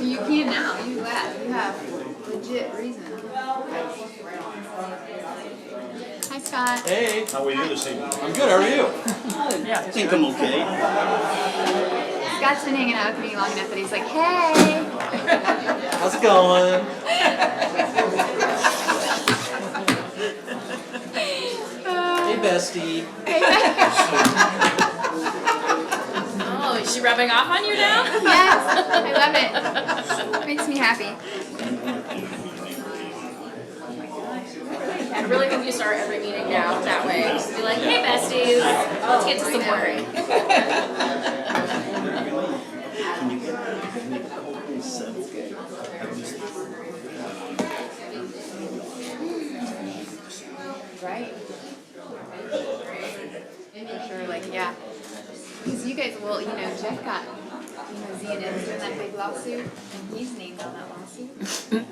You can now. You laugh. You have legit reason. Hi, Scott. Hey. How are you this evening? I'm good. How are you? Yeah, I think I'm okay. Scott's been hanging out with me long enough that he's like, hey. How's it going? Hey, bestie. Oh, is she rubbing off on you now? Yes, I love it. Makes me happy. I really hope you start every meeting now that way. Just be like, hey besties, let's get to some work. Right. For sure, like, yeah. Because you guys will, Jeff got, Z&M's in that big lawsuit, and he's named on that lawsuit. And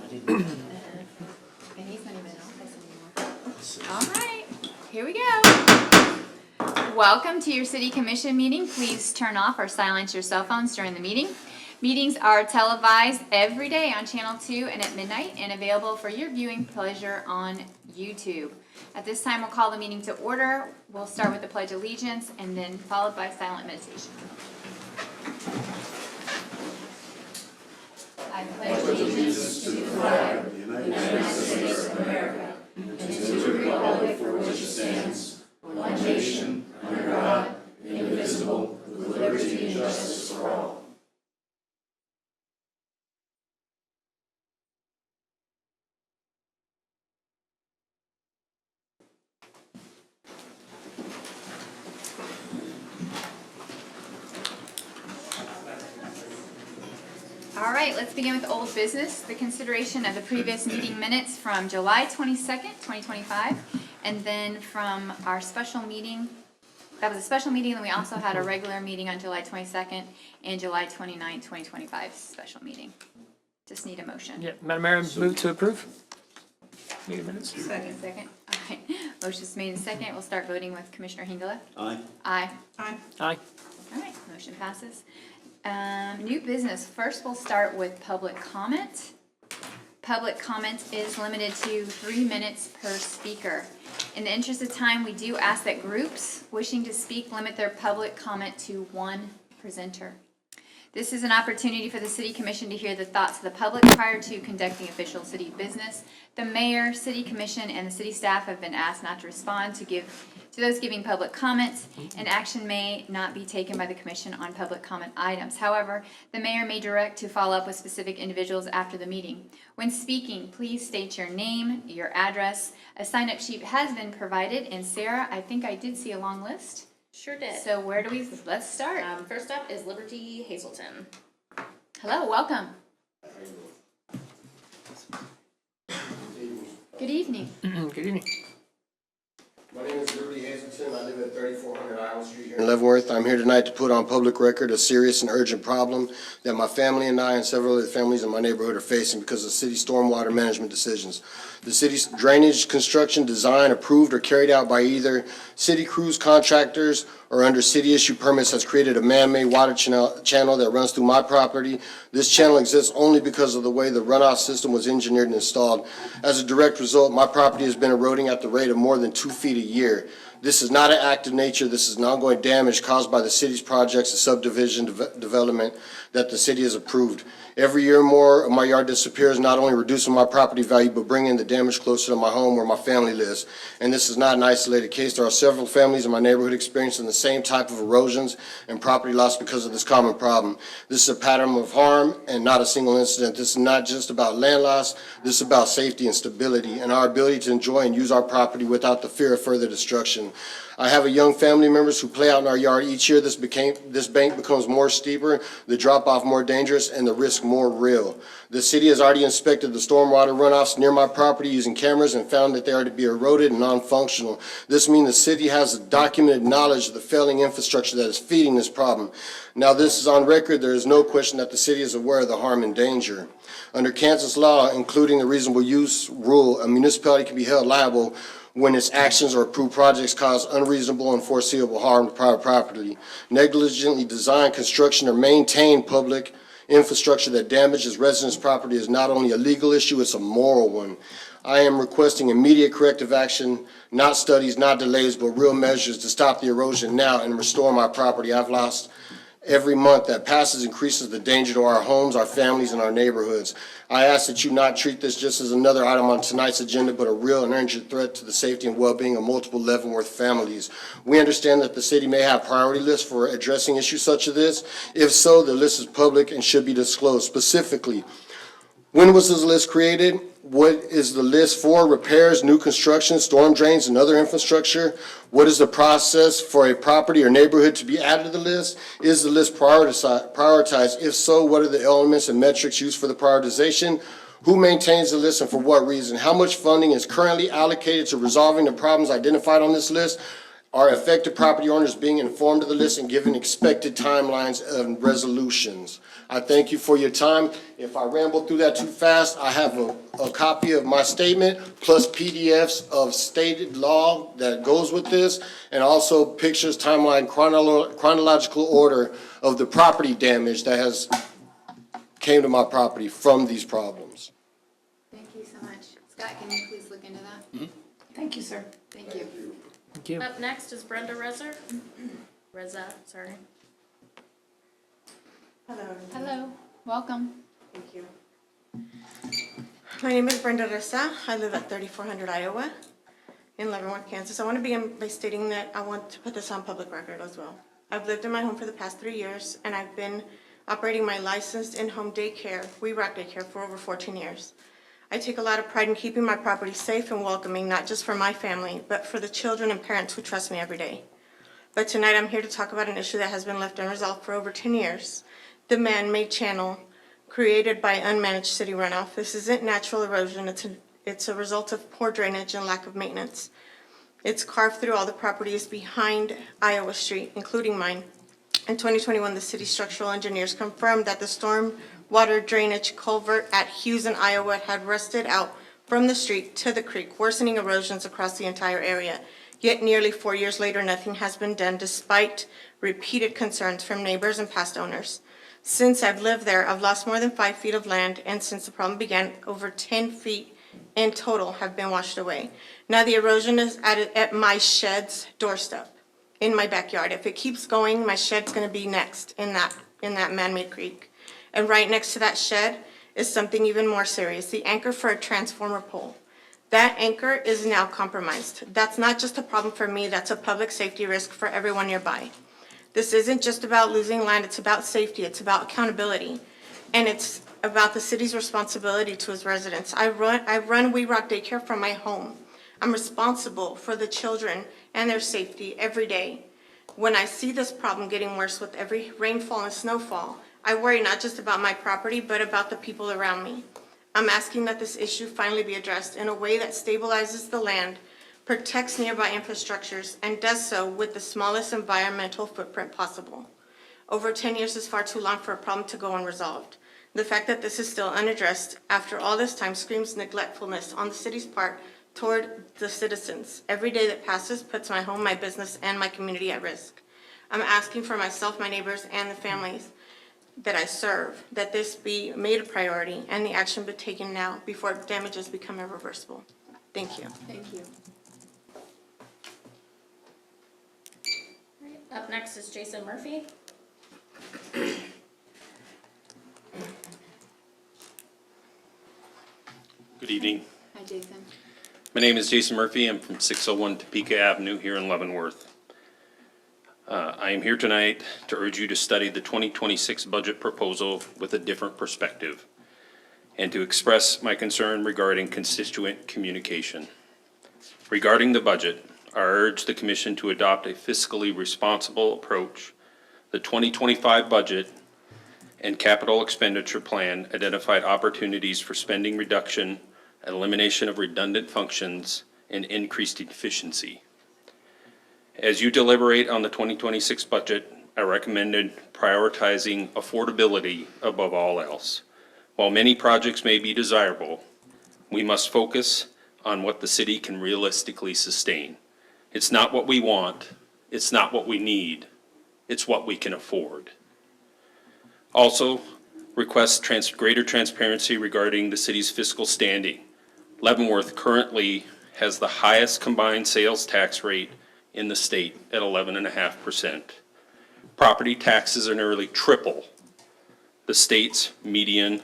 he's not even in office anymore. All right, here we go. Welcome to your city commission meeting. Please turn off or silence your cell phones during the meeting. Meetings are televised every day on Channel 2 and at midnight and available for your viewing pleasure on YouTube. At this time, we'll call the meeting to order. We'll start with the Pledge of Allegiance and then followed by silent meditation. I pledge allegiance to the flag of the United States of America and to the republic for which it stands, one nation, under God, indivisible, with liberty and justice for all. All right, let's begin with old business, the consideration of the previous meeting minutes from July 22nd, 2025, and then from our special meeting. That was a special meeting, and we also had a regular meeting on July 22nd and July 29th, 2025 special meeting. Just need a motion. Yeah, Madam Mayor, move to approve. Meeting minutes. Second. All right, motion's made in second. We'll start voting with Commissioner Hingela. Aye. Aye. Aye. All right, motion passes. New business. First, we'll start with public comment. Public comment is limited to 3 minutes per speaker. In the interest of time, we do ask that groups wishing to speak limit their public comment to one presenter. This is an opportunity for the City Commission to hear the thoughts of the public prior to conducting official city business. The Mayor, City Commission, and the City staff have been asked not to respond to those giving public comments, and action may not be taken by the Commission on public comment items. However, the Mayor may direct to follow up with specific individuals after the meeting. When speaking, please state your name, your address. A sign-up sheet has been provided, and Sarah, I think I did see a long list. Sure did. So let's start. First up is Liberty Hazelton. Hello, welcome. Good evening. Good evening. My name is Liberty Hazelton. I live at 3400 Island Street here in Leavenworth. I'm here tonight to put on public record a serious and urgent problem that my family and I and several other families in my neighborhood are facing because of city stormwater management decisions. The city's drainage construction design approved or carried out by either city crews, contractors, or under city-issued permits has created a man-made water channel that runs through my property. This channel exists only because of the way the runoff system was engineered and installed. As a direct result, my property has been eroding at the rate of more than 2 feet a year. This is not an act of nature. This is an ongoing damage caused by the city's projects and subdivision development that the city has approved. Every year more of my yard disappears, not only reducing my property value, but bringing the damage closer to my home where my family lives. And this is not an isolated case. There are several families in my neighborhood experiencing the same type of erosions and property loss because of this common problem. This is a pattern of harm and not a single incident. This is not just about land loss. This is about safety and stability and our ability to enjoy and use our property without the fear of further destruction. I have a young family members who play out in our yard each year. This bank becomes more steeper, the drop off more dangerous, and the risk more real. The city has already inspected the stormwater runoffs near my property using cameras and found that they are to be eroded and non-functional. This means the city has documented knowledge of the failing infrastructure that is feeding this problem. Now this is on record. There is no question that the city is aware of the harm and danger. Under Kansas law, including the reasonable use rule, a municipality can be held liable when its actions or approved projects cause unreasonable and foreseeable harm to private property, negligently design, construction, or maintain public infrastructure that damages residents' property is not only a legal issue, it's a moral one. I am requesting immediate corrective action, not studies, not delays, but real measures to stop the erosion now and restore my property. I've lost every month that passes increases the danger to our homes, our families, and our neighborhoods. I ask that you not treat this just as another item on tonight's agenda, but a real and urgent threat to the safety and well-being of multiple Leavenworth families. We understand that the city may have priority lists for addressing issues such as this. If so, the list is public and should be disclosed. Specifically, when was this list created? What is the list for? Repairs, new construction, storm drains, and other infrastructure? What is the process for a property or neighborhood to be added to the list? Is the list prioritized? If so, what are the elements and metrics used for the prioritization? Who maintains the list and for what reason? How much funding is currently allocated to resolving the problems identified on this list? Are affected property owners being informed of the list and given expected timelines and resolutions? I thank you for your time. If I ramble through that too fast, I have a copy of my statement plus PDFs of stated law that goes with this, and also pictures, timeline, chronological order of the property damage that has came to my property from these problems. Thank you so much. Scott, can you please look into that? Thank you, sir. Thank you. Thank you. Up next is Brenda Reza, sorry. Hello, everyone. Hello, welcome. Thank you. My name is Brenda Ressa. I live at 3400 Iowa in Leavenworth, Kansas. I want to begin by stating that I want to put this on public record as well. I've lived in my home for the past 3 years, and I've been operating my licensed in-home daycare, We Rock Daycare, for over 14 years. I take a lot of pride in keeping my property safe and welcoming, not just for my family, but for the children and parents who trust me every day. But tonight I'm here to talk about an issue that has been left unresolved for over 10 years. The man-made channel created by unmanaged city runoff. This isn't natural erosion, it's a result of poor drainage and lack of maintenance. It's carved through all the properties behind Iowa Street, including mine. In 2021, the city structural engineers confirmed that the storm water drainage culvert at Hughes in Iowa had rusted out from the street to the creek, worsening erosions across the entire area. Yet nearly 4 years later, nothing has been done despite repeated concerns from neighbors and past owners. Since I've lived there, I've lost more than 5 feet of land, and since the problem began, over 10 feet in total have been washed away. Now the erosion is at my shed's doorstep, in my backyard. If it keeps going, my shed's gonna be next in that man-made creek. And right next to that shed is something even more serious, the anchor for a transformer pole. That anchor is now compromised. That's not just a problem for me, that's a public safety risk for everyone nearby. This isn't just about losing land, it's about safety, it's about accountability, and it's about the city's responsibility to its residents. I run We Rock Daycare from my home. I'm responsible for the children and their safety every day. When I see this problem getting worse with every rainfall and snowfall, I worry not just about my property, but about the people around me. I'm asking that this issue finally be addressed in a way that stabilizes the land, protects nearby infrastructures, and does so with the smallest environmental footprint possible. Over 10 years is far too long for a problem to go unresolved. The fact that this is still unaddressed after all this time screams neglectfulness on the city's part toward the citizens. Every day that passes puts my home, my business, and my community at risk. I'm asking for myself, my neighbors, and the families that I serve, that this be made a priority and the action be taken now before damages become irreversible. Thank you. Thank you. Up next is Jason Murphy. Good evening. Hi, Jason. My name is Jason Murphy. I'm from 601 Topeka Avenue here in Leavenworth. I am here tonight to urge you to study the 2026 budget proposal with a different perspective and to express my concern regarding constituent communication. Regarding the budget, I urge the Commission to adopt a fiscally responsible approach. The 2025 budget and capital expenditure plan identified opportunities for spending reduction, elimination of redundant functions, and increased efficiency. As you deliberate on the 2026 budget, I recommended prioritizing affordability above all else. While many projects may be desirable, we must focus on what the city can realistically sustain. It's not what we want, it's not what we need, it's what we can afford. Also, requests greater transparency regarding the city's fiscal standing. Leavenworth currently has the highest combined sales tax rate in the state at 11.5%. Property taxes are nearly triple the state's median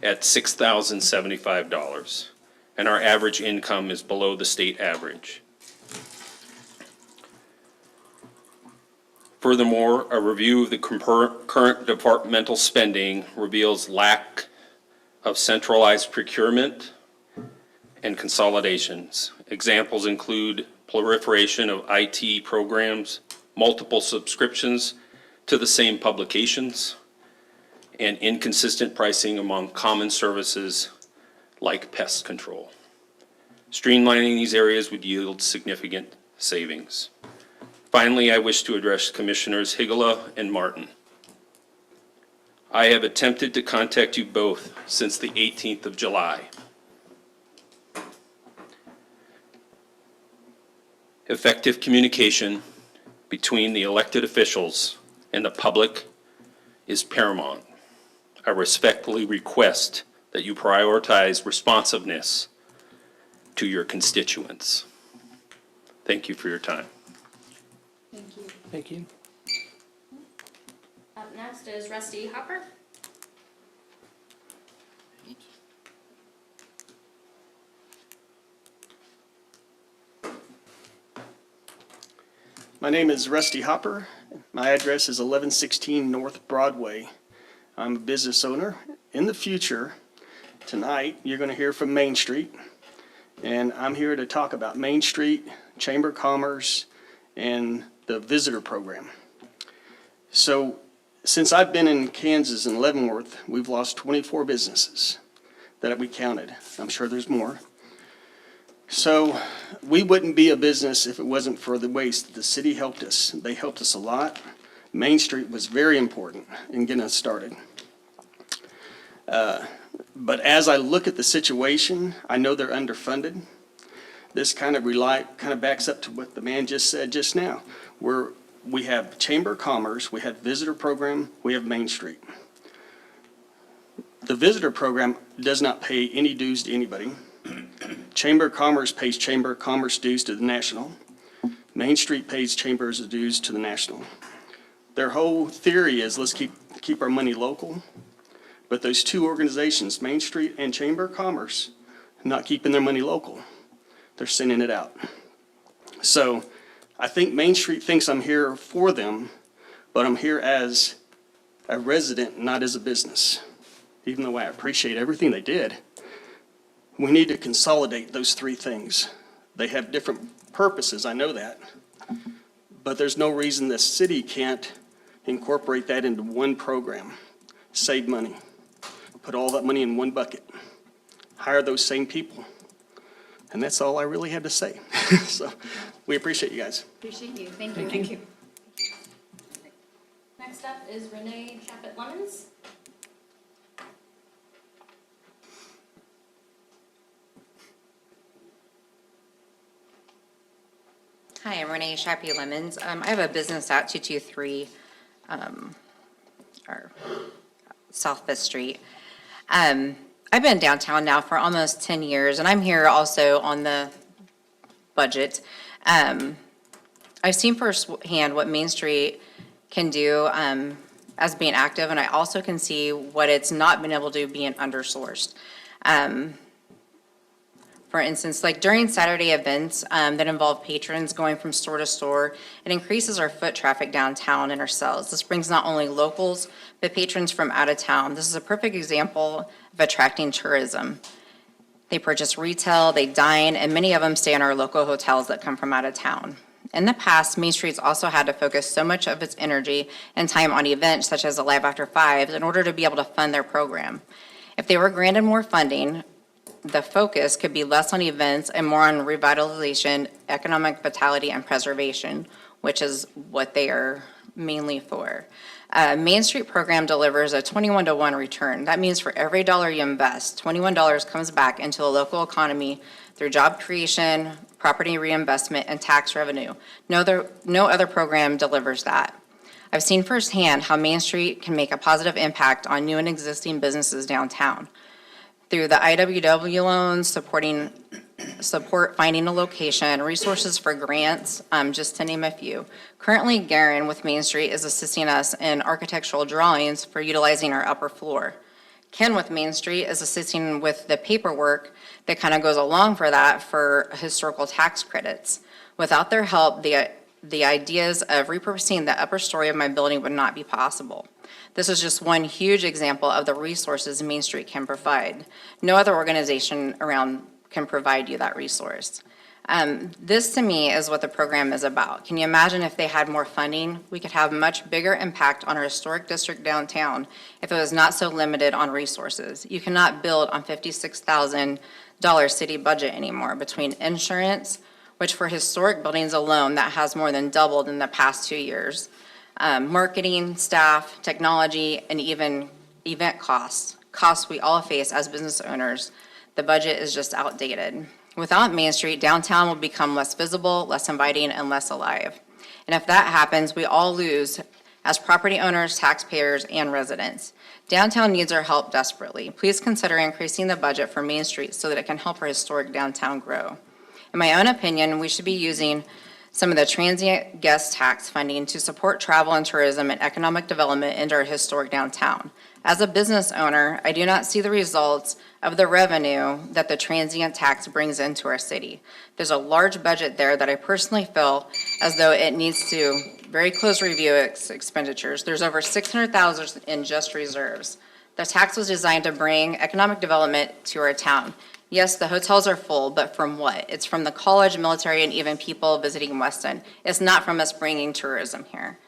at $6,075, and our average income is below the state average. Furthermore, a review of the current departmental spending reveals lack of centralized procurement and consolidations. Examples include proliferation of IT programs, multiple subscriptions to the same publications, and inconsistent pricing among common services like pest control. Streamlining these areas would yield significant savings. Finally, I wish to address Commissioners Higala and Martin. I have attempted to contact you both since the 18th of July. Effective communication between the elected officials and the public is paramount. I respectfully request that you prioritize responsiveness to your constituents. Thank you for your time. Thank you. Thank you. Up next is Rusty Hopper. My name is Rusty Hopper. My address is 1116 North Broadway. I'm a business owner. In the future, tonight, you're going to hear from Main Street, and I'm here to talk about Main Street, Chamber of Commerce, and the visitor program. So, since I've been in Kansas and Leavenworth, we've lost 24 businesses that we counted. I'm sure there's more. So we wouldn't be a business if it wasn't for the ways that the city helped us. They helped us a lot. Main Street was very important in getting us started. But as I look at the situation, I know they're underfunded. This kind of backs up to what the man just said just now. We have Chamber of Commerce, we have visitor program, we have Main Street. The visitor program does not pay any dues to anybody. Chamber of Commerce pays Chamber of Commerce dues to the national. Main Street pays Chambers of dues to the national. Their whole theory is let's keep our money local. But those two organizations, Main Street and Chamber of Commerce, not keeping their money local. They're sending it out. So I think Main Street thinks I'm here for them, but I'm here as a resident, not as a business. Even though I appreciate everything they did. We need to consolidate those three things. They have different purposes, I know that. But there's no reason the city can't incorporate that into one program. Save money. Put all that money in one bucket. Hire those same people. And that's all I really had to say. So we appreciate you guys. Appreciate you. Thank you. Thank you. Next up is Renee Chappett-Lemons. Hi, I'm Renee Chappie-Lemons. I have a business at 223 or South 5th Street. I've been downtown now for almost 10 years, and I'm here also on the budget. I've seen firsthand what Main Street can do as being active, and I also can see what it's not been able to do being undersourced. For instance, like during Saturday events that involve patrons going from store to store, it increases our foot traffic downtown and our sales. This brings not only locals, but patrons from out of town. This is a perfect example of attracting tourism. They purchase retail, they dine, and many of them stay in our local hotels that come from out of town. In the past, Main Street's also had to focus so much of its energy and time on events such as Alive After 5 in order to be able to fund their program. If they were granted more funding, the focus could be less on events and more on revitalization, economic vitality, and preservation, which is what they are mainly for. Main Street program delivers a 21-to-1 return. That means for every dollar you invest, $21 comes back into the local economy through job creation, property reinvestment, and tax revenue. No other program delivers that. I've seen firsthand how Main Street can make a positive impact on new and existing businesses downtown. Through the IWW loans, support finding a location, resources for grants, just to name a few. Currently, Garen with Main Street is assisting us in architectural drawings for utilizing our upper floor. Ken with Main Street is assisting with the paperwork that kind of goes along for that for historical tax credits. Without their help, the ideas of repurposing the upper story of my building would not be possible. This is just one huge example of the resources Main Street can provide. No other organization around can provide you that resource. This to me is what the program is about. Can you imagine if they had more funding? We could have much bigger impact on our historic district downtown if it was not so limited on resources. You cannot build on $56,000 city budget anymore between insurance, which for historic buildings alone, that has more than doubled in the past 2 years. Marketing, staff, technology, and even event costs we all face as business owners. The budget is just outdated. Without Main Street, downtown will become less visible, less inviting, and less alive. And if that happens, we all lose as property owners, taxpayers, and residents. Downtown needs our help desperately. Please consider increasing the budget for Main Street so that it can help our historic downtown grow. In my own opinion, we should be using some of the transient guest tax funding to support travel and tourism and economic development into our historic downtown. As a business owner, I do not see the results of the revenue that the transient tax brings into our city. There's a large budget there that I personally feel as though it needs to very close review its expenditures. There's over $600,000 in just reserves. The tax was designed to bring economic development to our town. Yes, the hotels are full, but from what? It's from the college, military, and even people visiting Weston. It's not from us bringing tourism here.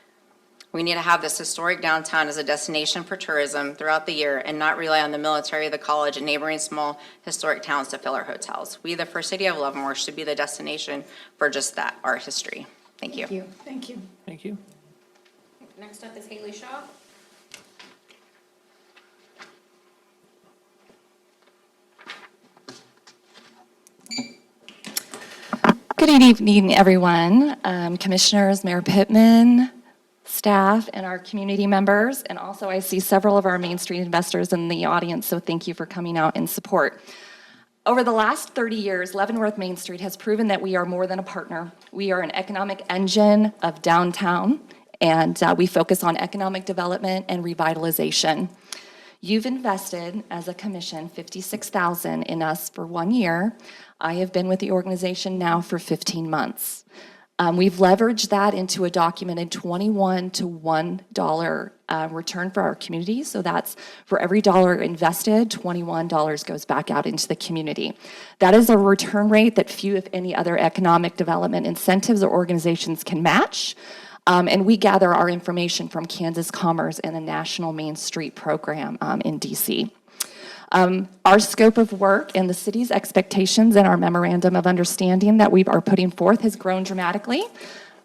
We need to have this historic downtown as a destination for tourism throughout the year and not rely on the military, the college, and neighboring small historic towns to fill our hotels. We, the First City of Leavenworth, should be the destination for just that, our history. Thank you. Thank you. Thank you. Next up is Haley Shaw. Good evening, everyone. Commissioners, Mayor Pittman, staff, and our community members. And also I see several of our Main Street investors in the audience, so thank you for coming out in support. Over the last 30 years, Leavenworth Main Street has proven that we are more than a partner. We are an economic engine of downtown, and we focus on economic development and revitalization. You've invested, as a commission, $56,000 in us for 1 year. I have been with the organization now for 15 months. We've leveraged that into a documented 21 to $1 return for our community. So that's for every dollar invested, $21 goes back out into the community. That is a return rate that few, if any, other economic development incentives or organizations can match. And we gather our information from Kansas Commerce and the National Main Street Program in DC. Our scope of work and the city's expectations and our memorandum of understanding that we are putting forth has grown dramatically.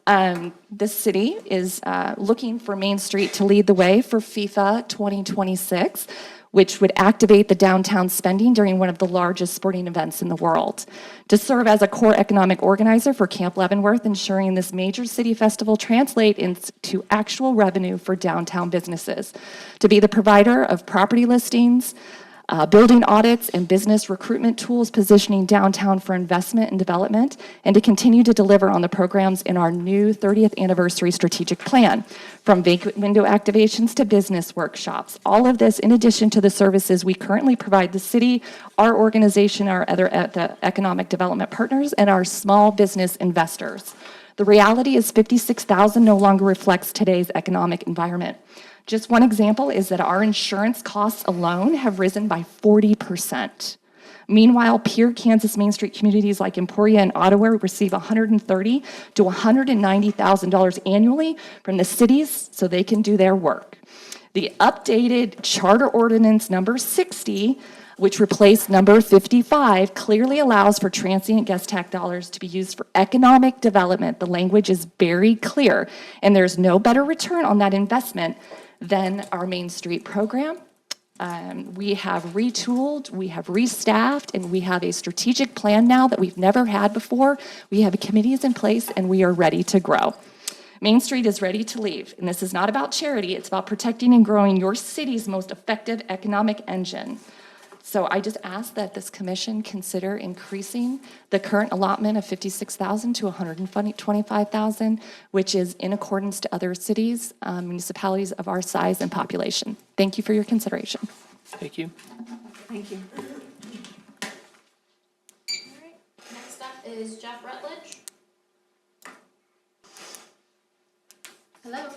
The city is looking for Main Street to lead the way for FIFA 2026, which would activate the downtown spending during one of the largest sporting events in the world. To serve as a core economic organizer for Camp Leavenworth, ensuring this major city festival translate into actual revenue for downtown businesses. To be the provider of property listings, building audits and business recruitment tools, positioning downtown for investment and development, and to continue to deliver on the programs in our new 30th anniversary strategic plan, from vacant window activations to business workshops. All of this in addition to the services we currently provide the city, our organization, our other the economic development partners, and our small business investors. The reality is $56,000 no longer reflects today's economic environment. Just one example is that our insurance costs alone have risen by 40%. Meanwhile, peer Kansas Main Street communities like Emporia and Ottawa receive $130,000 to $190,000 annually from the cities so they can do their work. The updated Charter Ordinance number 60, which replaced number 55, clearly allows for transient guest tax dollars to be used for economic development. The language is very clear, and there's no better return on that investment than our Main Street program. We have retooled, we have restaffed, and we have a strategic plan now that we've never had before. We have committees in place, and we are ready to grow. Main Street is ready to leave, and this is not about charity, it's about protecting and growing your city's most effective economic engine. So I just ask that this commission consider increasing the current allotment of $56,000 to $125,000, which is in accordance to other cities, municipalities of our size and population. Thank you for your consideration. Thank you. Thank you. Alright, next up is Jeff Rutledge. Hello,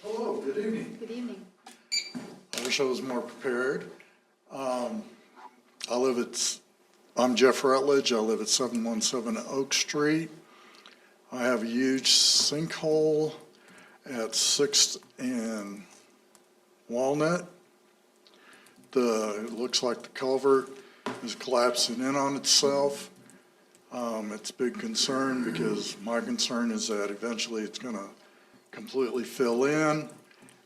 Hello, good evening. good evening. I wish I was more prepared. I'm Jeff Rutledge. I live at 717 Oak Street. I have a huge sinkhole at 6th and Walnut. It looks like the culvert is collapsing in on itself. It's a big concern because my concern is that eventually it's going to completely fill in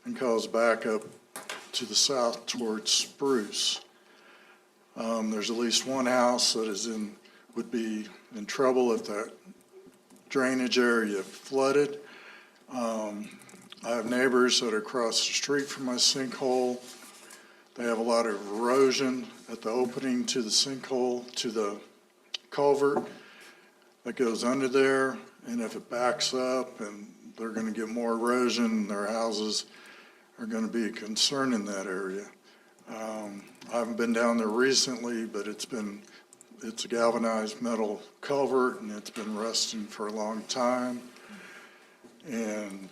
and cause backup to the south towards Spruce. There's at least one house that would be in trouble if that drainage area flooded. I have neighbors that are across the street from my sinkhole. They have a lot of erosion at the opening to the sinkhole, to the culvert that goes under there. And if it backs up and they're going to get more erosion, their houses are going to be a concern in that area. I haven't been down there recently, but it's a galvanized metal culvert and it's been rusting for a long time. And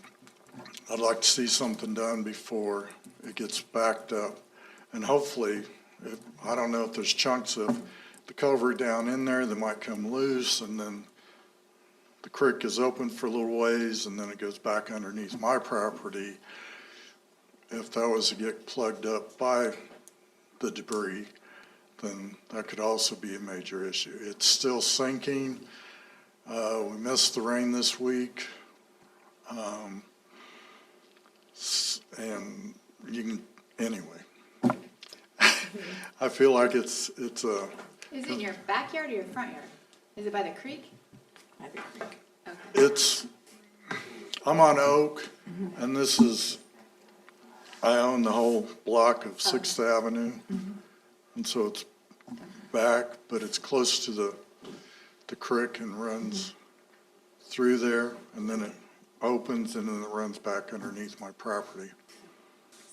I'd like to see something done before it gets backed up. And hopefully, I don't know if there's chunks of the culvert down in there that might come loose, and then the creek is open for a little ways and then it goes back underneath my property. If that was to get plugged up by the debris, then that could also be a major issue. It's still sinking. We missed the rain this week. And anyway, I feel like it's a. Is it in your backyard or your front yard? Is it by the creek? By the creek. Okay. I'm on Oak, and I own the whole block of 6th Avenue, and so it's back, but it's close to the creek and runs through there, and then it opens, and then it runs back underneath my property.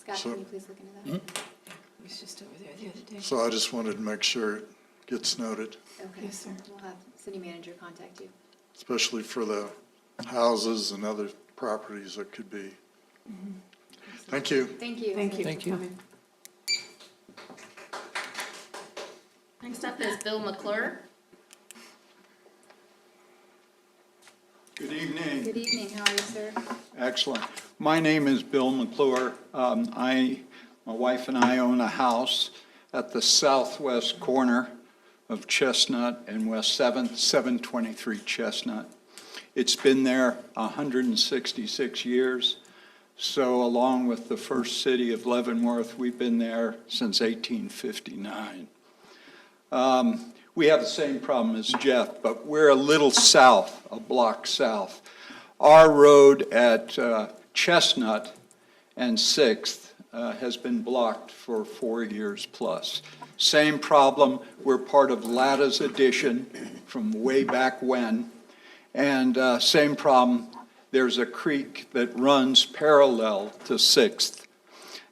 Scott, So- can you please look into that? It was just over there the other day. So I just wanted to make sure it gets noted, Okay. Yes, sir. We'll have city manager contact you. especially for the houses and other properties that could be. Thank you. Thank you. Thank you. Thank you. for coming. Next up is Bill McClure. Good evening. Good evening, how are you, sir? Excellent. My name is Bill McClure. My wife and I own a house at the southwest corner of Chestnut and West 7th, 723 Chestnut. It's been there 166 years. So along with the first city of Leavenworth, we've been there since 1859. We have the same problem as Jeff, but we're a little south, a block south. Our road at Chestnut and 6th has been blocked for 4 years plus. Same problem, we're part of Latta's addition from way back when. And same problem, there's a creek that runs parallel to 6th.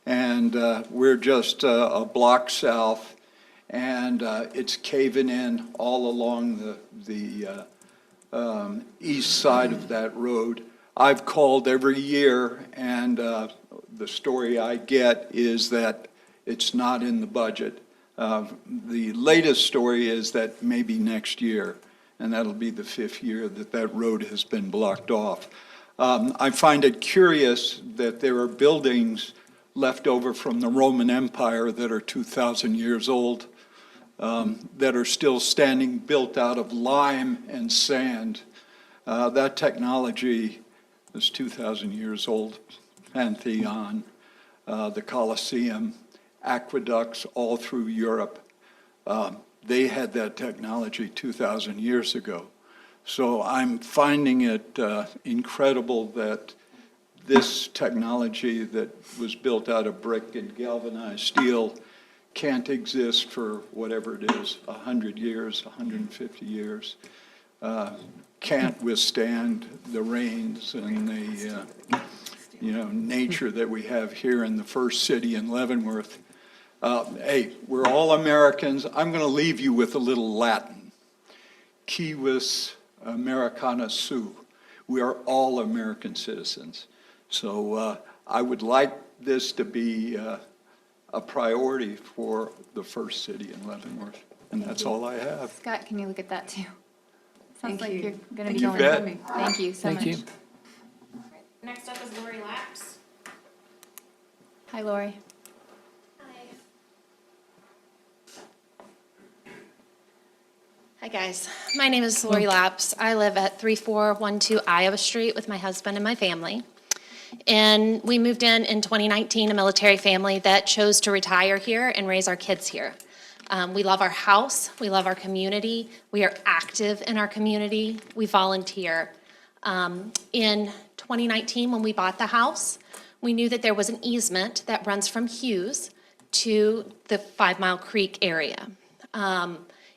And we're just a block south, and it's caving in all along the east side of that road. I've called every year, and the story I get is that it's not in the budget. The latest story is that maybe next year, and that'll be the 5th year that that road has been blocked off. I find it curious that there are buildings left over from the Roman Empire that are 2,000 years old, that are still standing, built out of lime and sand. That technology is 2,000 years old. Pantheon, the Colosseum, aqueducts all through Europe. They had that technology 2,000 years ago. So I'm finding it incredible that this technology that was built out of brick and galvanized steel can't exist for whatever it is, 100 years, 150 years. Can't withstand the rains and the, nature that we have here in the first city in Leavenworth. Hey, we're all Americans. I'm going to leave you with a little Latin. Civis Americana Sui. We are all American citizens. So I would like this to be a priority for the first city in Leavenworth. And that's all I have. Scott, can you look at that too? Sounds Thank like you. you're gonna be You going. bet. Thank you so much. Thank you. Next up is Lori Laps. Hi, Lori. Hi, guys. My name is Lori Laps. I live at 3412 Iowa Street with my husband and my family. And we moved in 2019, a military family that chose to retire here and raise our kids here. We love our house. We love our community. We are active in our community. We volunteer. In 2019, when we bought the house, we knew that there was an easement that runs from Hughes to the 5 Mile Creek area.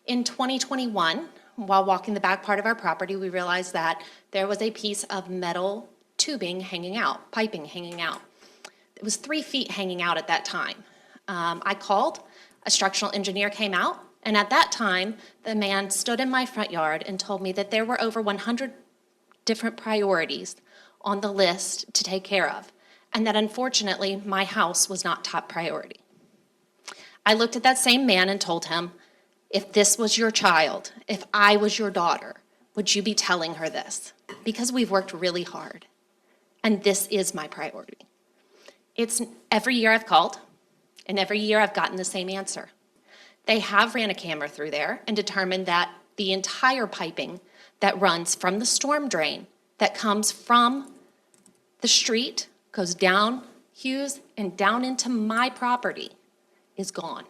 In 2021, while walking the back part of our property, we realized that there was a piece of metal tubing hanging out, piping hanging out. It was 3 feet hanging out at that time. I called, a structural engineer came out, and at that time, the man stood in my front yard and told me that there were over 100 different priorities on the list to take care of, and that unfortunately, my house was not top priority. I looked at that same man and told him, if this was your child, if I was your daughter, would you be telling her this? Because we've worked really hard, and this is my priority. It's every year I've called, and every year I've gotten the same answer. They have ran a camera through there and determined that the entire piping that runs from the storm drain that comes from the street, goes down Hughes and down into my property, is gone.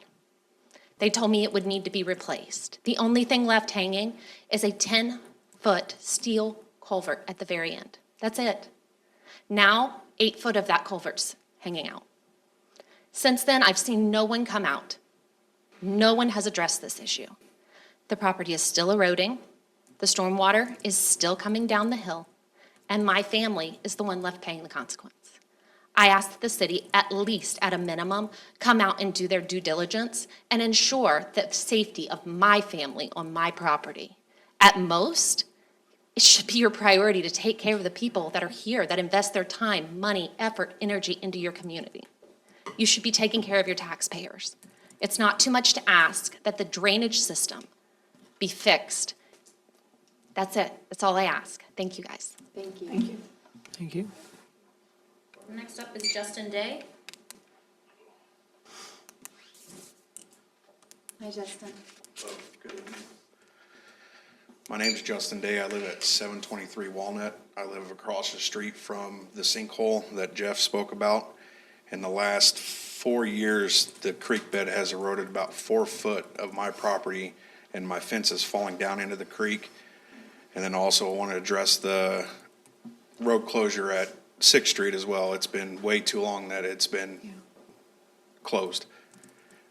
They told me it would need to be replaced. The only thing left hanging is a 10-foot steel culvert at the very end. That's it. Now, 8 foot of that culvert's hanging out. Since then, I've seen no one come out. No one has addressed this issue. The property is still eroding. The stormwater is still coming down the hill. And my family is the one left paying the consequence. I asked that the city, at least at a minimum, come out and do their due diligence and ensure the safety of my family on my property. At most, it should be your priority to take care of the people that are here, that invest their time, money, effort, energy into your community. You should be taking care of your taxpayers. It's not too much to ask that the drainage system be fixed. That's it. That's all I ask. Thank you, guys. Thank you. Thank you. Thank you. Next up is Justin Day. Hi, Justin. My name's Justin Day. I live at 723 Walnut. I live across the street from the sinkhole that Jeff spoke about. In the last 4 years, the creek bed has eroded about 4 foot of my property, and my fence is falling down into the creek. And then also I want to address the road closure at 6th Street as well. It's been way too long that it's been closed.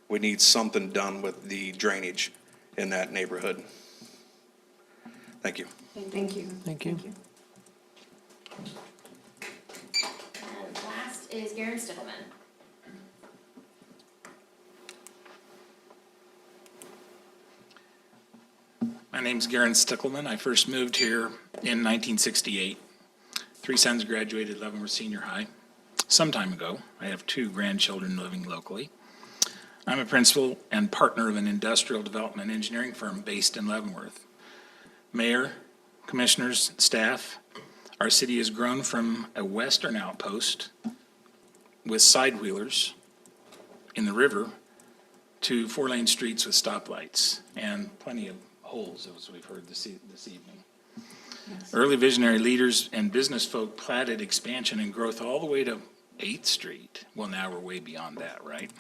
We need something done with the drainage in that neighborhood. Thank you. Thank you. Thank you. And last is Garen Stickleman. My name's Garen Stickleman. I first moved here in 1968. 3 sons graduated Leavenworth Senior High some time ago. I have 2 grandchildren living locally. I'm a principal and partner of an industrial development engineering firm based in Leavenworth. Mayor, commissioners, staff, our city has grown from a western outpost with side wheelers in the river to 4-lane streets with stoplights and plenty of holes, as we've heard this evening. Yes. Early visionary leaders and business folk platted expansion and growth all the way to 8th Street. Well, now we're way beyond that, right?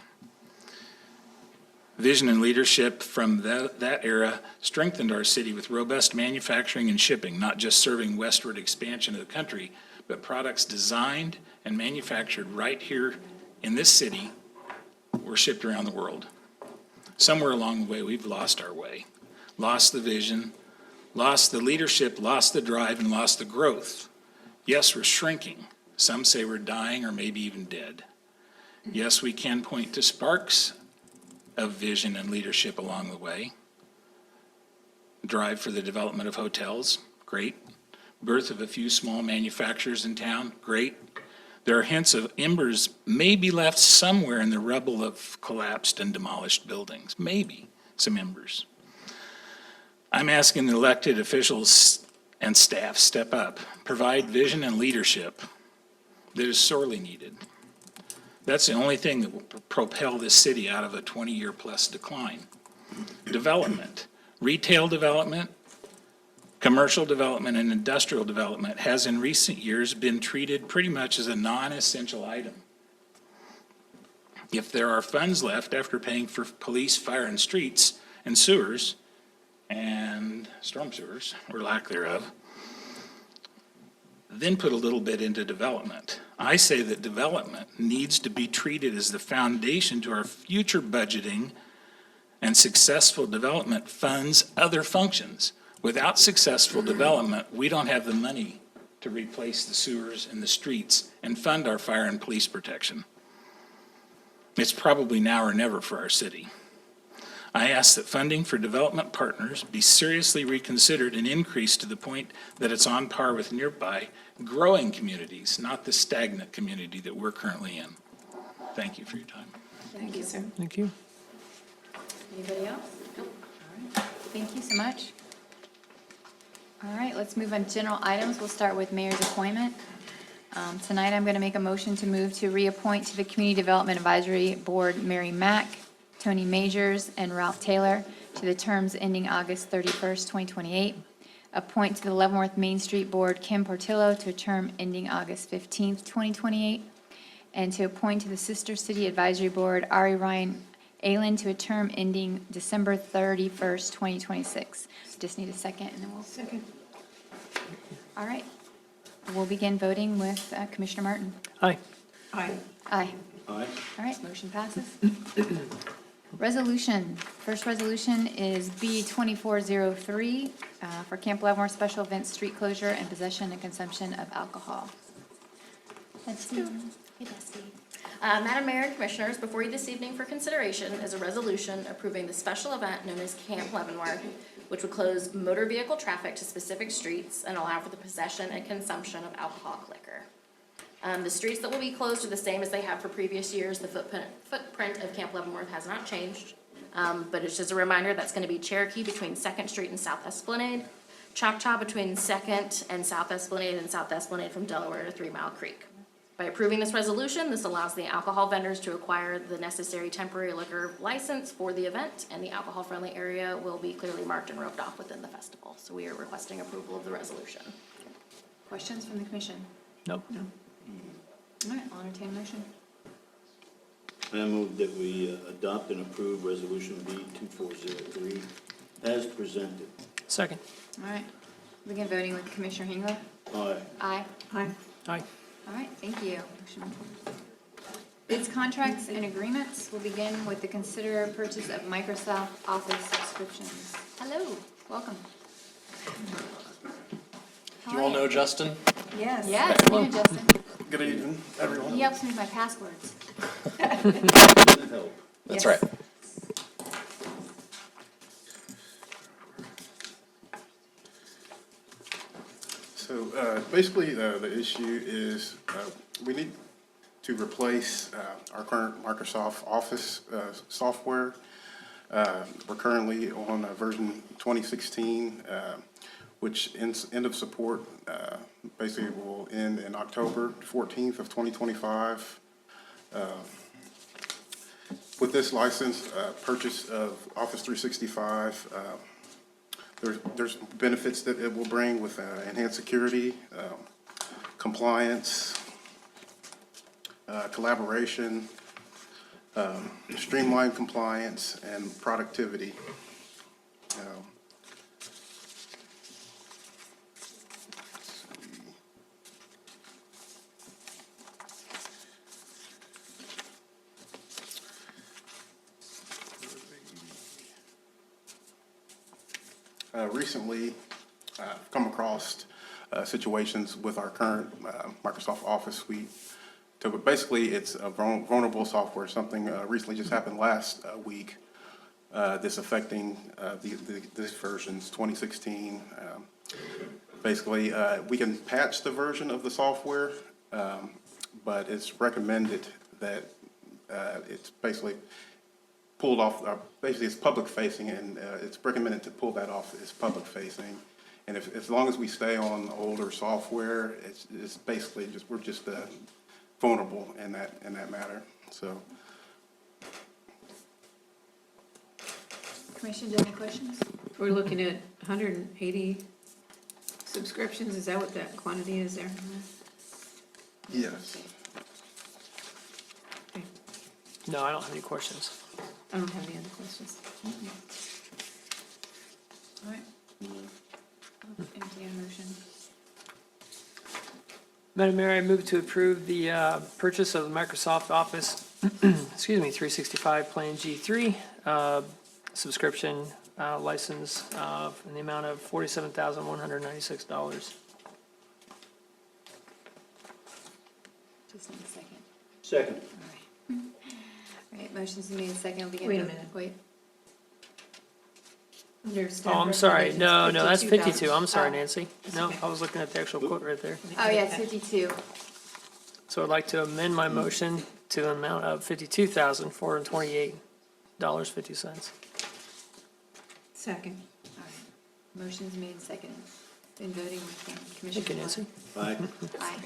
Vision and leadership from that era strengthened our city with robust manufacturing and shipping, not just serving westward expansion of the country, but products designed and manufactured right here in this city were shipped around the world. Somewhere along the way, we've lost our way, lost the vision, lost the leadership, lost the drive, and lost the growth. Yes, we're shrinking. Some say we're dying or maybe even dead. Yes, we can point to sparks of vision and leadership along the way. Drive for the development of hotels, great. Birth of a few small manufacturers in town, great. There are hints of embers maybe left somewhere in the rubble of collapsed and demolished buildings, maybe some embers. I'm asking the elected officials and staff step up, provide vision and leadership that is sorely needed. That's the only thing that will propel this city out of a 20-year plus decline. Development, retail development, commercial development, and industrial development has in recent years been treated pretty much as a non-essential item. If there are funds left after paying for police, fire, and streets, and sewers, and storm sewers, or lack thereof, then put a little bit into development. I say that development needs to be treated as the foundation to our future budgeting, and successful development funds other functions. Without successful development, we don't have the money to replace the sewers and the streets and fund our fire and police protection. It's probably now or never for our city. I ask that funding for development partners be seriously reconsidered and increased to the point that it's on par with nearby growing communities, not the stagnant community that we're currently in. Thank you for your time. Thank you, sir. Thank you. Anybody else? Nope. All right. Thank you so much. All right, let's move on to general items. We'll start with mayor's appointment. Tonight, I'm going to make a motion to move to reappoint to the Community Development Advisory Board Mary Mack, Tony Majors, and Ralph Taylor to the terms ending August 31st, 2028. Appoint to the Leavenworth Main Street Board Kim Portillo to a term ending August 15th, 2028. And to appoint to the Sister City Advisory Board Ari Ryan Aylen to a term ending December 31st, 2026. Just need a second and then we'll. Second. All right. We'll begin voting with Commissioner Martin. Aye. Aye. Aye. Aye. All right, motion passes. Resolution. First resolution is B 2403 for Camp Leavenworth Special Events Street Closure and Possession and Consumption of Alcohol. Let's see. Hey, Dusty. Madam Mayor and Commissioners, before you this evening for consideration is a resolution approving the special event known as Camp Leavenworth, which would close motor vehicle traffic to specific streets and allow for the possession and consumption of alcoholic liquor. The streets that will be closed are the same as they have for previous years. The footprint of Camp Leavenworth has not changed, but it's just a reminder that's going to be Cherokee between 2nd Street and South Esplanade, Choctaw between 2nd and South Esplanade, and South Esplanade from Delaware to 3 Mile Creek. By approving this resolution, this allows the alcohol vendors to acquire the necessary temporary liquor license for the event, and the alcohol-friendly area will be clearly marked and roped off within the festival. So we are requesting approval of the resolution. Questions from the commission? Nope. No. All right, I'll entertain a motion. I move that we adopt and approve Resolution B 2403 as presented. Second. All right. Begin voting with Commissioner Hengler. Aye. Aye. Aye. Aye. All right, thank you. Bids, contracts, and agreements. We'll begin with the consider purchase of Microsoft Office subscriptions. Hello, welcome. You all know Justin? Yes. Yes, you know Justin. Good evening, everyone. He helps me with my passwords. That's Yes. right. So basically, the issue is we need to replace our current Microsoft Office software. We're currently on version 2016, which end of support basically will end in October 14th of 2025. With this license, purchase of Office 365, there's benefits that it will bring with enhanced security, compliance, collaboration, streamlined compliance, and productivity. recently come across situations with our current Microsoft Office suite. So basically, it's a vulnerable software. Something recently just happened last week that's affecting this version's 2016. Basically, we can patch the version of the software, but it's recommended that it's basically pulled off, basically it's public facing, and it's recommended to pull that off as public facing. And as long as we stay on older software, it's basically just, we're just vulnerable in that matter, so. Commissioner, do you have any questions? We're looking at 180 subscriptions, is that what that quantity is there? Yes. No, I don't have any questions. I don't have any other questions. All right. Entertain a motion. Madam Mayor, I move to approve the purchase of the Microsoft Office, excuse me, 365 Plan G3 subscription license in the amount of $47,196. Just need a second. Second. All right, motion's made in second. We'll begin. Wait a minute. Wait. Under staff Oh, I'm sorry. recommendations, No, that's 52. 52,000. I'm sorry, Oh, Nancy. that's No, okay. I was looking at the actual quote right there. Oh, yeah, it's 52. So I'd like to amend my motion to an amount of $52,428.50. Second. All right. Motion's made in second. Been voting with Thank you, Commissioner Nancy. Aye. Aye.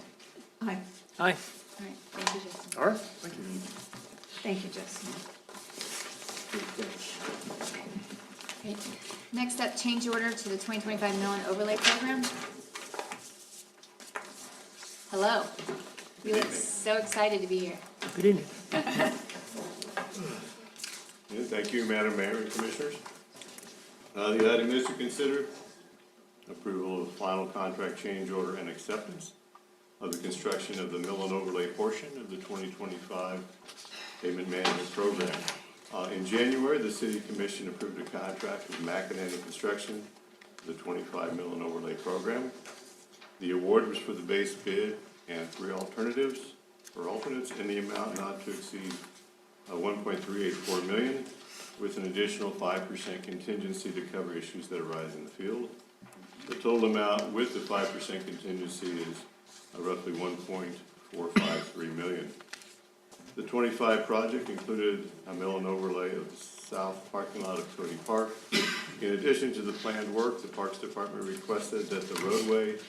Aye. Aye. All right, thank you, Justin. All right. Thank you, Justin. Okay. Next up, change order to the 2025 mill and overlay program. Hello. You look so excited to be here. Good evening. Thank you, Madam Mayor and Commissioners. The item is to consider approval of final contract change order and acceptance of the construction of the mill and overlay portion of the 2025 pavement management program. In January, the City Commission approved a contract with McEnany Construction for the 25 mill and overlay program. The award was for the base bid and three alternates in the amount not to exceed $1.384 million, with an additional 5% contingency to cover issues that arise in the field. The total amount with the 5% contingency is roughly $1.453 million. The 25 project included a mill and overlay of the south parking lot of Cody Park. In addition to the planned work, the Parks Department requested that the roadway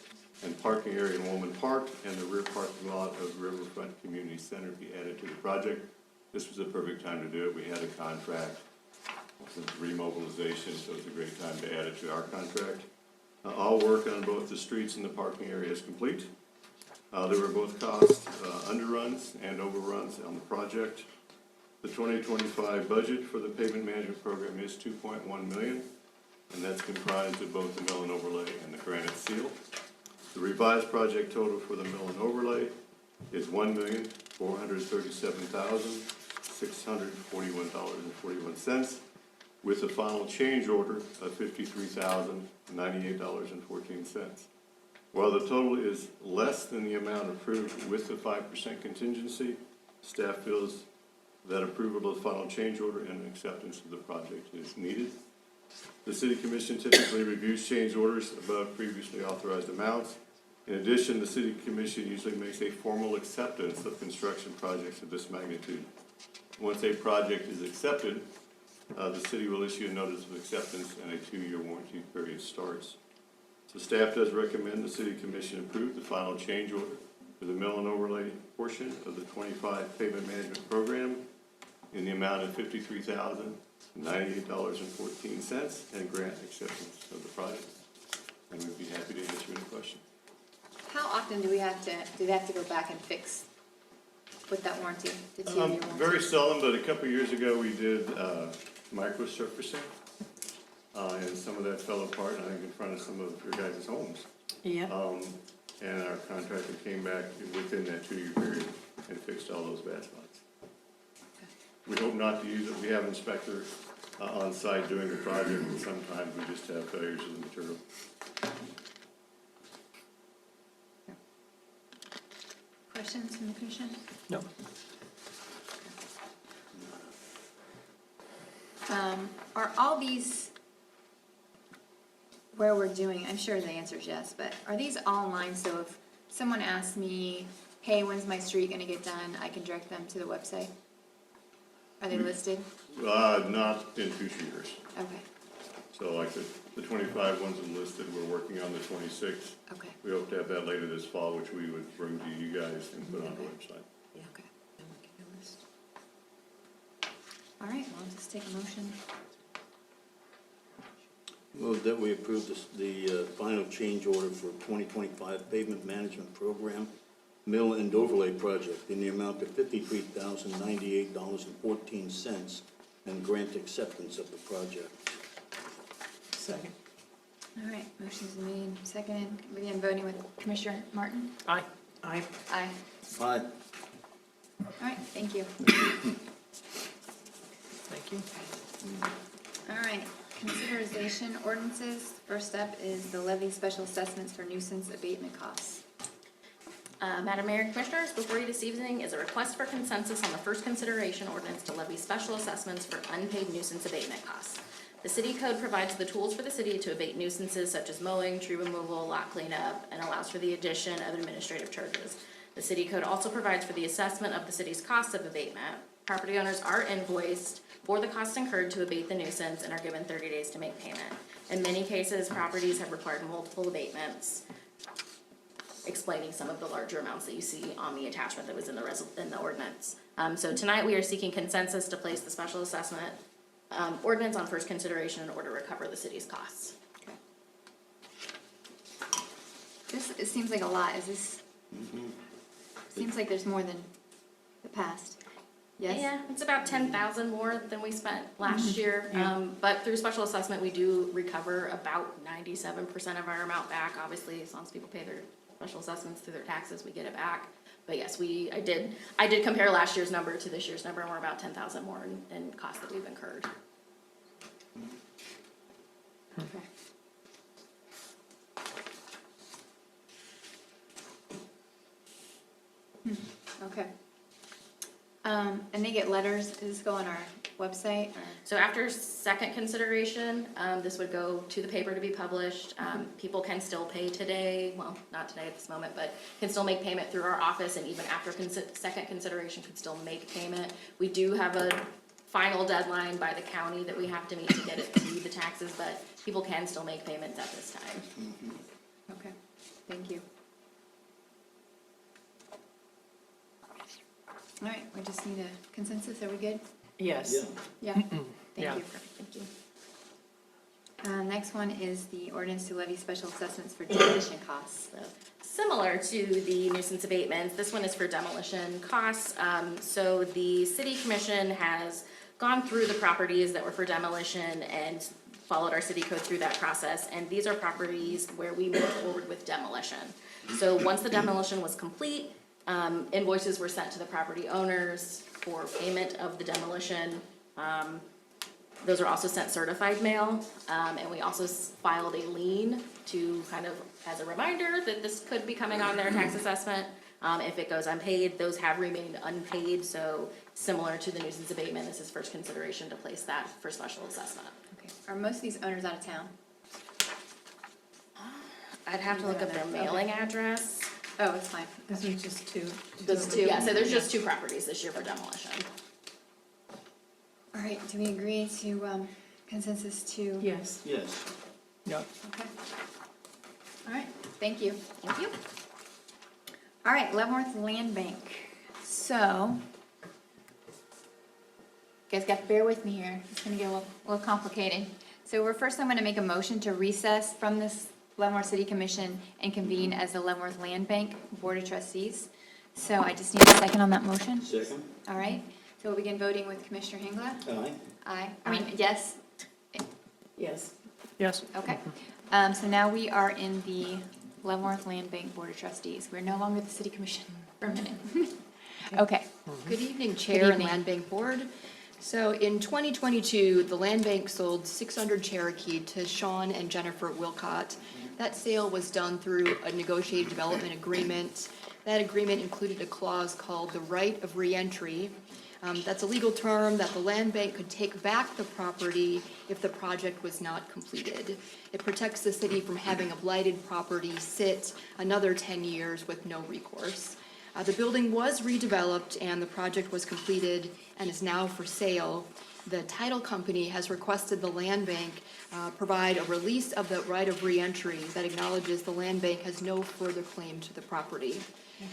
and parking area in Woolman Park and the rear parking lot of Riverfront Community Center be added to the project. This was the perfect time to do it. We had a contract, remobilization, so it's a great time to add it to our contract. All work on both the streets and the parking area is complete. There were both cost underruns and overruns on the project. The 2025 budget for the pavement management program is $2.1 million, and that's comprised of both the mill and overlay and the granite seal. The revised project total for the mill and overlay is $1,437,641.41, with a final change order of $53,098.14. While the total is less than the amount approved with the 5% contingency, staff feels that approval of the final change order and acceptance of the project is needed. The City Commission typically reviews change orders above previously authorized amounts. In addition, the City Commission usually makes a formal acceptance of construction projects of this magnitude. Once a project is accepted, the city will issue a notice of acceptance and a 2-year warranty period starts. So staff does recommend the City Commission approve the final change order for the mill and overlay portion of the 25 pavement management program in the amount of $53,098.14 and grant acceptance of the project. And we'd be happy to answer any questions. How often do they have to go back and fix with that warranty, the 2-year warranty? Very seldom, but a couple of years ago we did micro surfacing. And some of that fell apart, I think, in front of some of your guys' homes. Yeah. And our contractor came back within that 2-year period and fixed all those bad spots. We hope not to use it. We have an inspector on site doing the project, and sometimes we just have failures of the material. Questions from the commission? No. Are all these where we're doing, I'm sure the answer is yes, but are these all online? So if someone asks me, hey, when's my street gonna get done, I can direct them to the website? Are they listed? Not in 2 years. Okay, So like the 25 ones are listed, we're working on the 26. okay, We hope to have that later this fall, which we would bring to you guys and put on the website. okay. All right, well, I'll just take a motion. Move that we approve the final change order for 2025 pavement management program, mill and overlay project in the amount of $53,098.14 and grant acceptance of the project. Second. All right, motion's made, seconded. Begin voting with Commissioner Martin. Aye. Aye. Aye. Aye. All right, thank you. Thank you. All right, considerization ordinances. First up is the levy special assessments for nuisance abatement costs. Madam Mayor and Commissioners, before you this evening is a request for consensus on the first consideration ordinance to levy special assessments for unpaid nuisance abatement costs. The city code provides the tools for the city to abate nuisances such as mowing, tree removal, lot cleanup, and allows for the addition of administrative charges. The city code also provides for the assessment of the city's cost of abatement. Property owners are invoiced for the costs incurred to abate the nuisance and are given 30 days to make payment. In many cases, properties have required multiple abatements, explaining some of the larger amounts that you see on the attachment that was in the ordinance. So tonight, we are seeking consensus to place the special assessment ordinance on first consideration in order to recover the city's costs. It seems like a lot. Is this, seems like there's more than the past. Yes? Yeah, it's about 10,000 more than we spent last year. But through special assessment, we do recover about 97% of our amount back. Obviously, as long as people pay their special assessments through their taxes, we get it back. But yes, I did compare last year's number to this year's number, and we're about 10,000 more in costs that we've incurred. Okay. Okay. And they get letters, does this go on our website or? So after second consideration, this would go to the paper to be published. People can still pay today, well, not today at this moment, but can still make payment through our office, and even after second consideration could still make payment. We do have a final deadline by the county that we have to meet to get it to the taxes, but people can still make payments at this time. Okay, thank you. All right, we just need a consensus, are we good? Yes. Yeah, Yeah. thank you, perfect, thank you. Next one is the ordinance to levy special assessments for demolition costs. So, similar to the nuisance abatements, this one is for demolition costs. So the city commission has gone through the properties that were for demolition and followed our city code through that process. And these are properties where we moved forward with demolition. So once the demolition was complete, invoices were sent to the property owners for payment of the demolition. Those are also sent certified mail, and we also filed a lien to kind of, as a reminder that this could be coming on their tax assessment. If it goes unpaid, those have remained unpaid, so similar to the nuisance abatement, this is first consideration to place that for special assessment. Okay, are most of these owners out of town? I'd have to look up their mailing address. Oh, it's fine. This was just two. Those two, yeah, so there's just 2 properties this year for demolition. All right, do we agree to consensus to? Yes. Yes. Yep. Okay. All right, thank you. Thank you. All right, Leavenworth Land Bank. So, you guys got to bear with me here. It's gonna get a little complicated. So I'm gonna make a motion to recess from this Leavenworth City Commission and convene as the Leavenworth Land Bank Board of Trustees. So I just need a second on that motion. Second? All right, so we'll begin voting with Commissioner Hengla. Aye. Aye. I mean, yes. Yes. Yes. Okay. So now we are in the Leavenworth Land Bank Board of Trustees. We're no longer the City Commission for a minute. Okay. Good evening, Good Chair and evening. Land Bank Board. So in 2022, the land bank sold 600 Cherokee to Sean and Jennifer Wilcott. That sale was done through a negotiated development agreement. That agreement included a clause called the right of reentry. That's a legal term that the land bank could take back the property if the project was not completed. It protects the city from having a blighted property sit another 10 years with no recourse. The building was redeveloped and the project was completed and is now for sale. The title company has requested the land bank provide a release of the right of reentry that acknowledges the land bank has no further claim to the property.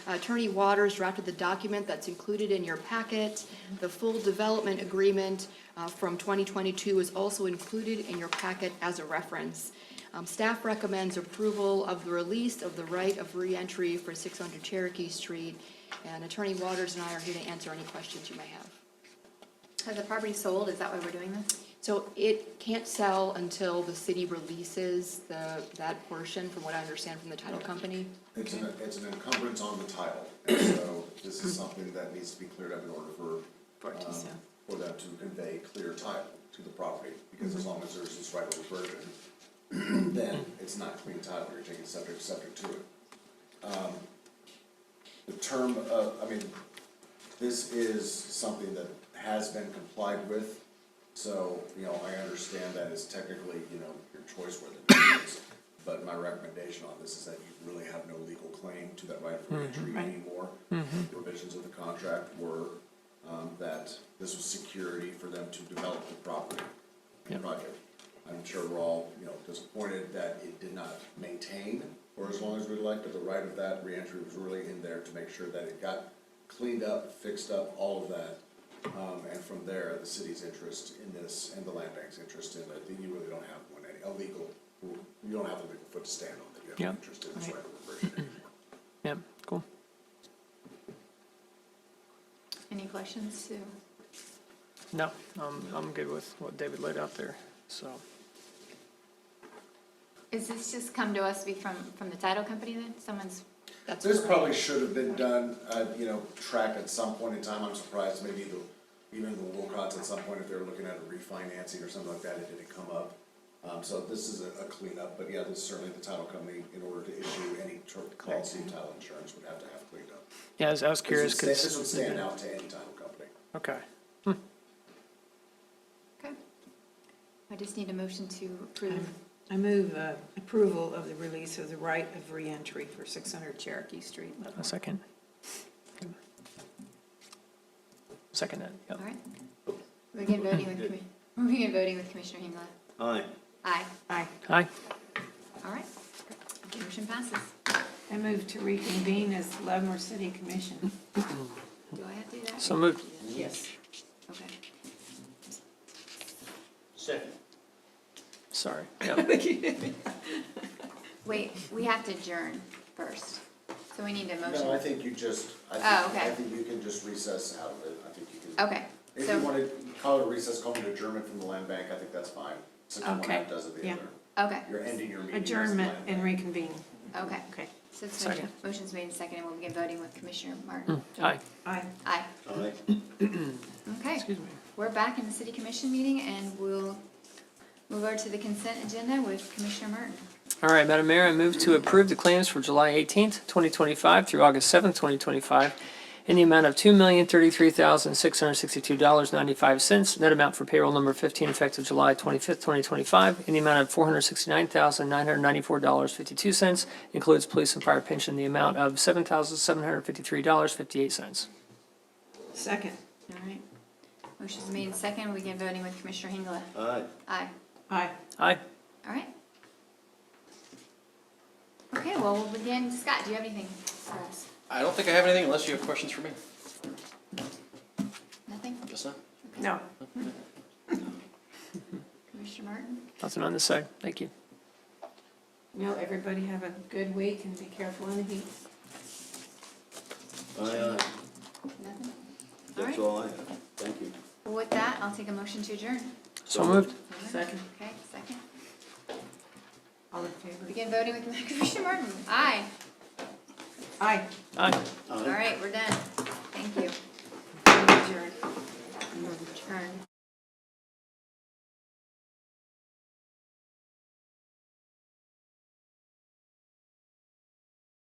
Attorney Waters drafted the document that's included in your packet. The full development agreement from 2022 is also included in your packet as a reference. Staff recommends approval of the release of the right of reentry for 600 Cherokee Street, and Attorney Waters and I are here to answer any questions you may have. Has the property sold? Is that why we're doing this? So it can't sell until the city releases that portion, from what I understand from the title company. It's an encumbrance on the title, and so this is something that needs to be cleared up in order for them to convey clear title to the property, because as long as there's this right of reversion, then it's not clean title, you're taking subject to it. The term of, this is something that has been complied with, so, I understand that it's technically, your choice whether it is, but my recommendation on this is that you really have no legal claim to that right of reentry anymore. The provisions of the contract were, that this was security for them to develop the property, project. I'm sure we're all, disappointed that it did not maintain for as long as we'd like, but the right of that reentry was really in there to make sure that it got cleaned up, fixed up, all of that. And from there, the city's interest in this and the land bank's interest in it, you really don't have you don't have a legal foot to stand on that. You have an interest in this right of reversion anymore. Yeah, cool. Any questions, Sue? No, I'm good with what David laid out there, so. Is this just come to us from the title company then? This probably should have been done, track at some point in time. I'm surprised maybe even the Wilcots at some point, if they were looking at a refinancing or something like that, it didn't come up. So this is a cleanup, but yeah, this is certainly the title company, in order to issue any policy of title insurance, would have to have cleaned up. Yeah, I was curious because. This would stand out to any title company. Okay. Okay. I just need a motion to approve. I move approval of the release of the right of reentry for 600 Cherokee Street. A second. Second that, yep. All right. We'll begin voting with Commissioner Hengler. Aye. Aye. Aye. Aye. All right. Motion passes. I move to reconvene as Leavenworth City Commission. Do I have to do that? So moved. Yes. Okay. Second. Sorry. Yep. Wait, we have to adjourn first. So we need a motion. No, I think you just, okay. I think you can just recess out of it. I think you can. Okay. If So you want to call it a recess, call it an adjournment from the land bank, I think that's fine. Since one half does it the other. Okay. You're ending your meeting. as the Adjournment land and bank. reconvene. Okay. Okay. So it's Second. motion's made and second, and we'll begin voting with Commissioner Martin. Aye. Aye. Aye. Aye. Okay. Excuse me. We're back in the city commission meeting, and we'll move over to the consent agenda with Commissioner Martin. All right, Madam Mayor, I move to approve the claims for July 18th, 2025 through August 7th, 2025 in the amount of $2,033,662.95. Net amount for payroll number 15 effective July 25th, 2025 in the amount of $469,994.52. Includes police and fire pension in the amount of $7,753.58. Second. All right. Motion's made and second, we begin voting with Commissioner Hengler. Aye. Aye. Aye. Aye. All right. Okay, well, we'll begin. Scott, do you have anything for us? I don't think I have anything unless you have questions for me. Nothing? Just not? No. Commissioner Martin? Nothing on this side. Thank you. No, everybody have a good week and be careful in the heat. Aye, Nothing? All That's right. all I have. Thank you. Well, with that, I'll take a motion to adjourn. So moved. Second. Okay, second. All in favor? Begin voting with Commissioner Martin. Aye. Aye. Aye. All right, we're done. Thank you. Adjourned. Turn.